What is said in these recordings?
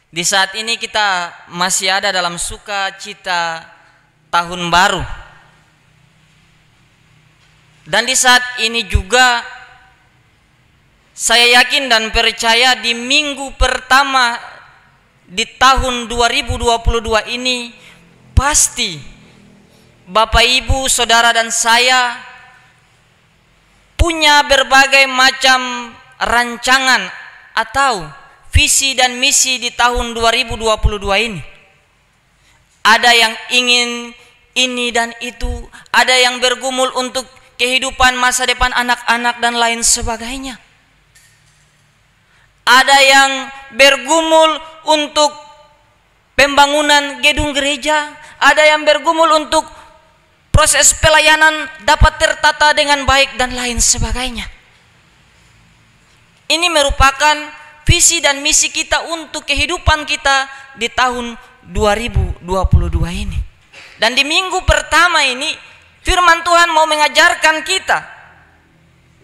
Di saat ini kita masih ada dalam sukacita tahun baru. Dan di saat ini juga saya yakin dan percaya di minggu pertama di tahun 2022 ini pasti Bapak Ibu, Saudara dan saya punya berbagai macam rancangan atau visi dan misi di tahun 2022 ini. Ada yang ingin ini dan itu, ada yang bergumul untuk kehidupan masa depan anak-anak dan lain sebagainya. Ada yang bergumul untuk pembangunan gedung gereja, ada yang bergumul untuk proses pelayanan dapat tertata dengan baik dan lain sebagainya. Ini merupakan visi dan misi kita untuk kehidupan kita di tahun 2022 ini. Dan di minggu pertama ini firman Tuhan mau mengajarkan kita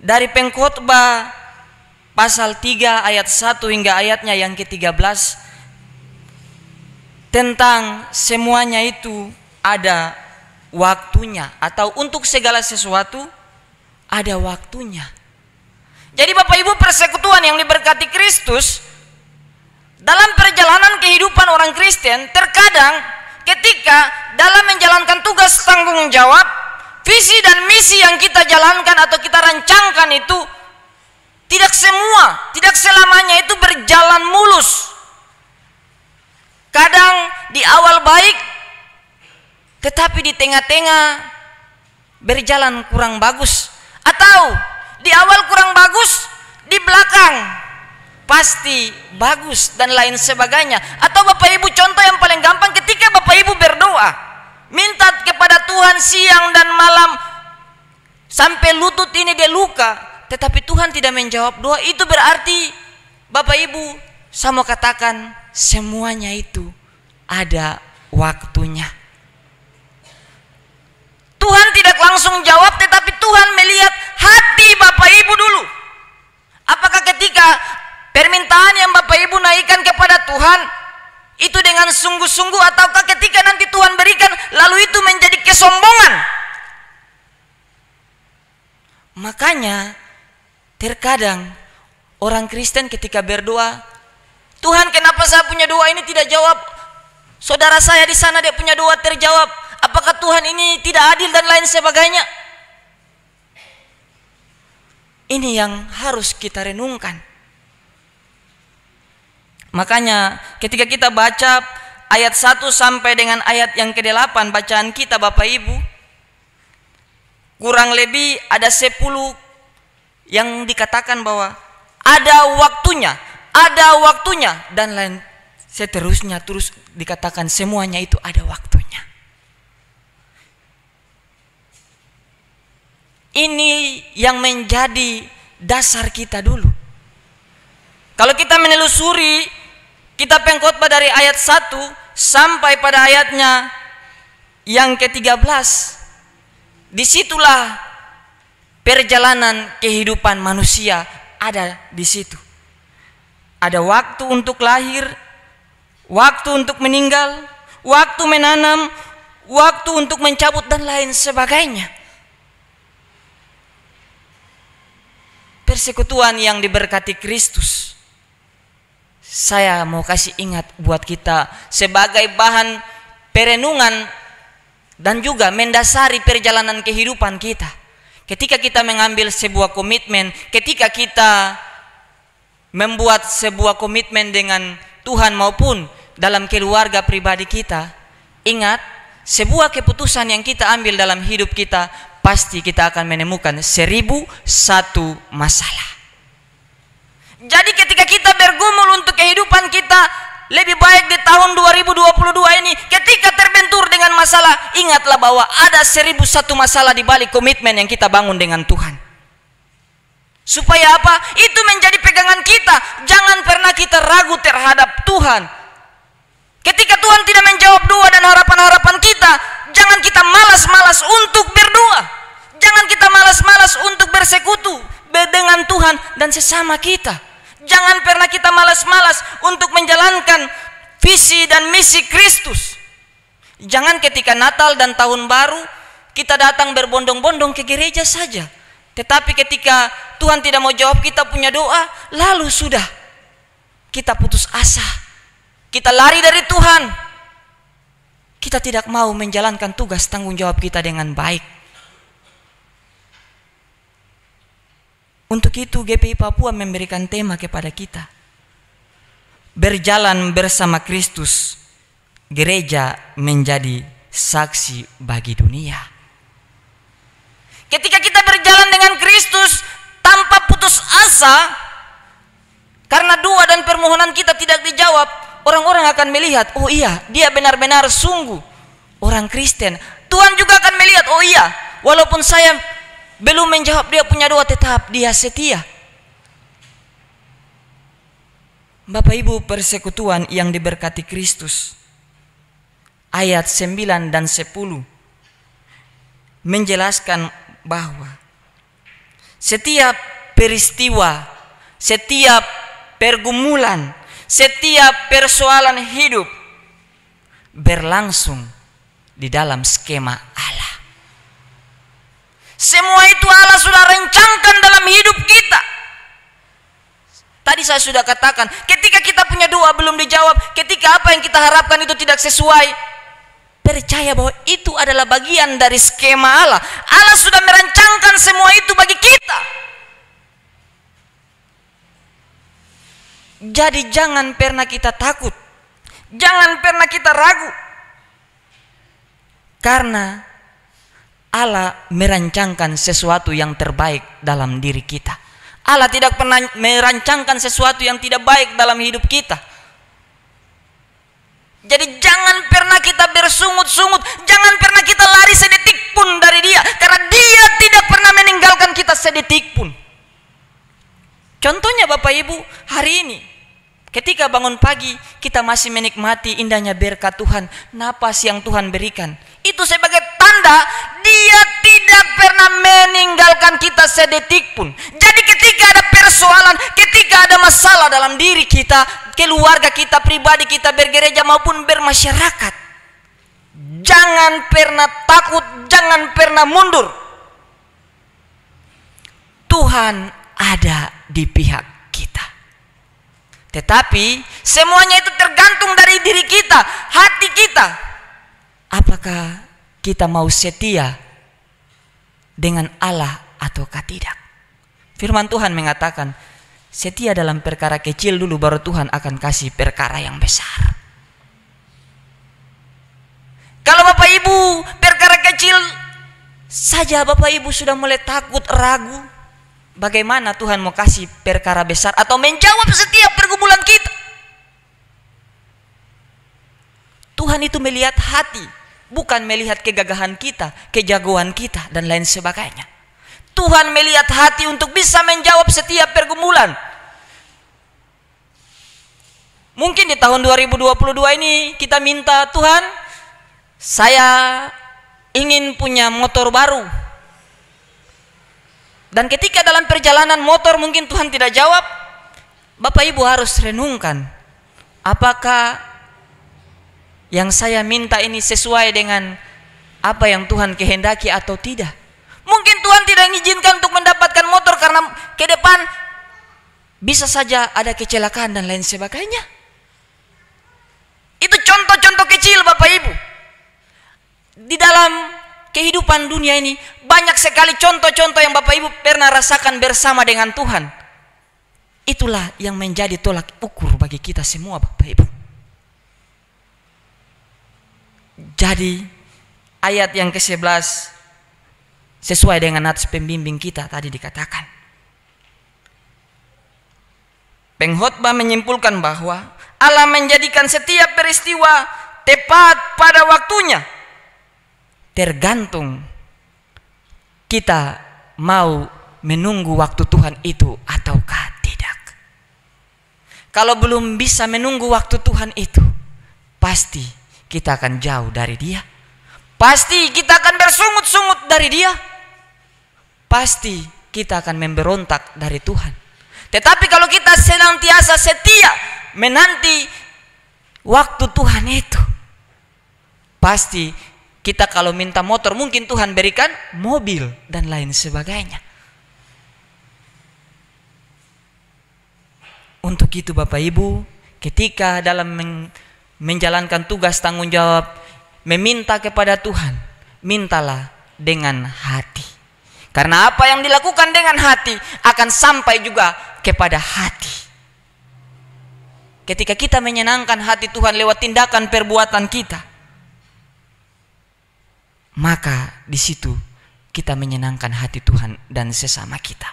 dari Pengkhotbah pasal 3 ayat 1 hingga ayatnya yang ke-13 tentang semuanya itu ada waktunya, atau untuk segala sesuatu ada waktunya. Jadi Bapak Ibu persekutuan yang diberkati Kristus, dalam perjalanan kehidupan orang Kristen terkadang ketika dalam menjalankan tugas tanggung jawab, visi dan misi yang kita jalankan atau kita rancangkan itu tidak selamanya itu berjalan mulus. Kadang di awal baik, tetapi di tengah-tengah berjalan kurang bagus, atau di awal kurang bagus, di belakang pasti bagus dan lain sebagainya. Atau Bapak Ibu, contoh yang paling gampang, ketika Bapak Ibu berdoa minta kepada Tuhan siang dan malam sampai lutut ini dia luka, tetapi Tuhan tidak menjawab doa, itu berarti Bapak Ibu saya mau katakan semuanya itu ada waktunya. Tuhan tidak langsung jawab, tetapi Tuhan melihat hati Bapak Ibu dulu. Apakah ketika permintaan yang Bapak Ibu naikkan kepada Tuhan itu dengan sungguh-sungguh, ataukah ketika nanti Tuhan berikan lalu itu menjadi kesombongan? Makanya terkadang orang Kristen ketika berdoa, Tuhan kenapa saya punya doa ini tidak jawab? Saudara saya di sana dia punya doa terjawab. Apakah Tuhan ini tidak adil dan lain sebagainya? Ini yang harus kita renungkan. Makanya ketika kita baca ayat 1 sampai dengan ayat yang ke-8 bacaan kita Bapak Ibu, kurang lebih ada 10 yang dikatakan bahwa ada waktunya dan lain seterusnya, terus dikatakan semuanya itu ada waktunya. Ini yang menjadi dasar kita dulu. Kalau kita menelusuri kitab Pengkhotbah dari ayat 1 sampai pada ayatnya yang ke-13, disitulah perjalanan kehidupan manusia ada di situ. Ada waktu untuk lahir, waktu untuk meninggal, waktu menanam, waktu untuk mencabut dan lain sebagainya. Persekutuan yang diberkati Kristus, saya mau kasih ingat buat kita sebagai bahan perenungan dan juga mendasari perjalanan kehidupan kita. Ketika kita mengambil sebuah komitmen, ketika kita membuat sebuah komitmen dengan Tuhan maupun dalam keluarga pribadi kita, ingat sebuah keputusan yang kita ambil dalam hidup kita, pasti kita akan menemukan 1001 masalah. Jadi ketika kita bergumul untuk kehidupan kita lebih baik di tahun 2022 ini, ketika terbentur dengan masalah, ingatlah bahwa ada 1001 masalah di balik komitmen yang kita bangun dengan Tuhan. Supaya apa? Itu menjadi pegangan kita. Jangan pernah kita ragu terhadap Tuhan. Ketika Tuhan tidak menjawab doa dan harapan-harapan kita, jangan kita malas-malas untuk berdoa. Jangan kita malas-malas untuk bersekutu dengan Tuhan dan sesama kita. Jangan pernah kita malas-malas untuk menjalankan visi dan misi Kristus. Jangan ketika Natal dan Tahun Baru kita datang berbondong-bondong ke gereja saja. Tetapi ketika Tuhan tidak mau jawab kita punya doa, lalu sudah kita putus asa. Kita lari dari Tuhan. Kita tidak mau menjalankan tugas tanggung jawab kita dengan baik. Untuk itu GPI Papua memberikan tema kepada kita. Berjalan bersama Kristus, gereja menjadi saksi bagi dunia. Ketika kita berjalan dengan Kristus tanpa putus asa, karena doa dan permohonan kita tidak dijawab, orang-orang akan melihat, oh iya, dia benar-benar sungguh orang Kristen. Tuhan juga akan melihat, oh iya, walaupun saya belum menjawab dia punya doa, tetap dia setia. Bapak Ibu persekutuan yang diberkati Kristus, ayat 9 dan 10 menjelaskan bahwa setiap peristiwa, setiap pergumulan, setiap persoalan hidup berlangsung di dalam skema Allah. Semua itu Allah sudah rencanakan dalam hidup kita. Tadi saya sudah katakan, ketika kita punya doa belum dijawab, ketika apa yang kita harapkan itu tidak sesuai, percaya bahwa itu adalah bagian dari skema Allah. Allah sudah merancangkan semua itu bagi kita. Jadi jangan pernah kita takut, jangan pernah kita ragu, karena Allah merancangkan sesuatu yang terbaik dalam diri kita. Allah tidak pernah merancangkan sesuatu yang tidak baik dalam hidup kita. Jadi jangan pernah kita bersungut-sungut, jangan pernah kita lari sedetik pun dari Dia, karena Dia tidak pernah meninggalkan kita sedetik pun. Contohnya Bapak Ibu, hari ini ketika bangun pagi kita masih menikmati indahnya berkat Tuhan, napas yang Tuhan berikan. Itu sebagai tanda Dia tidak pernah meninggalkan kita sedetik pun. Jadi ketika ada persoalan, ketika ada masalah dalam diri kita, keluarga kita, pribadi kita, bergereja maupun bermasyarakat, jangan pernah takut, jangan pernah mundur. Tuhan ada di pihak kita. Tetapi semuanya itu tergantung dari diri kita, hati kita. Apakah kita mau setia dengan Allah ataukah tidak? Firman Tuhan mengatakan, setia dalam perkara kecil dulu, baru Tuhan akan kasih perkara yang besar. Kalau Bapak Ibu perkara kecil saja Bapak Ibu sudah mulai takut, ragu, bagaimana Tuhan mau kasih perkara besar atau menjawab setiap pergumulan kita? Tuhan itu melihat hati, bukan melihat kegagahan kita, kejagoan kita, dan lain sebagainya. Tuhan melihat hati untuk bisa menjawab setiap pergumulan. Mungkin di tahun 2022 ini kita minta, Tuhan, saya ingin punya motor baru. Dan ketika dalam perjalanan motor mungkin Tuhan tidak jawab, Bapak Ibu harus renungkan, apakah yang saya minta ini sesuai dengan apa yang Tuhan kehendaki atau tidak. Mungkin Tuhan tidak mengizinkan untuk mendapatkan motor karena ke depan bisa saja ada kecelakaan dan lain sebagainya. Itu contoh-contoh kecil Bapak Ibu. Di dalam kehidupan dunia ini banyak sekali contoh-contoh yang Bapak Ibu pernah rasakan bersama dengan Tuhan. Itulah yang menjadi tolak ukur bagi kita semua Bapak Ibu. Jadi ayat yang ke-11 sesuai dengan nats pembimbing kita tadi dikatakan. Pengkhotbah menyimpulkan bahwa Allah menjadikan setiap peristiwa tepat pada waktunya. Tergantung kita mau menunggu waktu Tuhan itu ataukah tidak. Kalau belum bisa menunggu waktu Tuhan itu, pasti kita akan jauh dari Dia. Pasti kita akan bersungut-sungut dari Dia. Pasti kita akan memberontak dari Tuhan. Tetapi kalau kita senantiasa setia menanti Waktu Tuhan itu pasti kita kalau minta motor mungkin Tuhan berikan mobil dan lain sebagainya. Untuk itu Bapak Ibu, ketika dalam menjalankan tugas tanggung jawab meminta kepada Tuhan, mintalah dengan hati. Karena apa yang dilakukan dengan hati akan sampai juga kepada hati. Ketika kita menyenangkan hati Tuhan lewat tindakan perbuatan kita, maka di situ kita menyenangkan hati Tuhan dan sesama kita.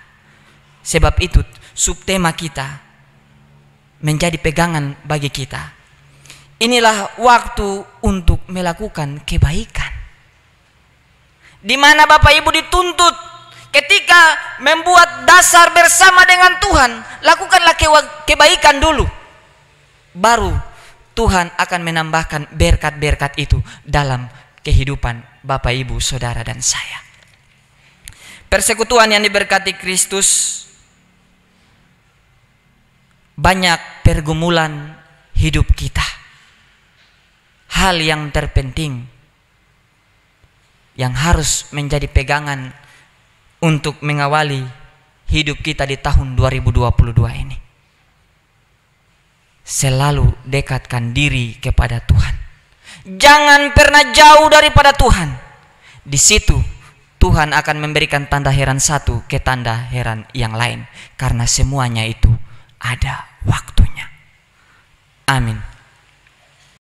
Sebab itu subtema kita menjadi pegangan bagi kita. Inilah waktu untuk melakukan kebaikan. Di mana Bapak Ibu dituntut ketika membuat dasar bersama dengan Tuhan, lakukanlah kebaikan dulu. Baru Tuhan akan menambahkan berkat-berkat itu dalam kehidupan Bapak Ibu, Saudara dan saya. Persekutuan yang diberkati Kristus, banyak pergumulan hidup kita. Hal yang terpenting yang harus menjadi pegangan untuk mengawali hidup kita di tahun 2022 ini. Selalu dekatkan diri kepada Tuhan. Jangan pernah jauh daripada Tuhan. Di situ Tuhan akan memberikan tanda heran satu ke tanda heran yang lain. Karena semuanya itu ada waktunya. Amin.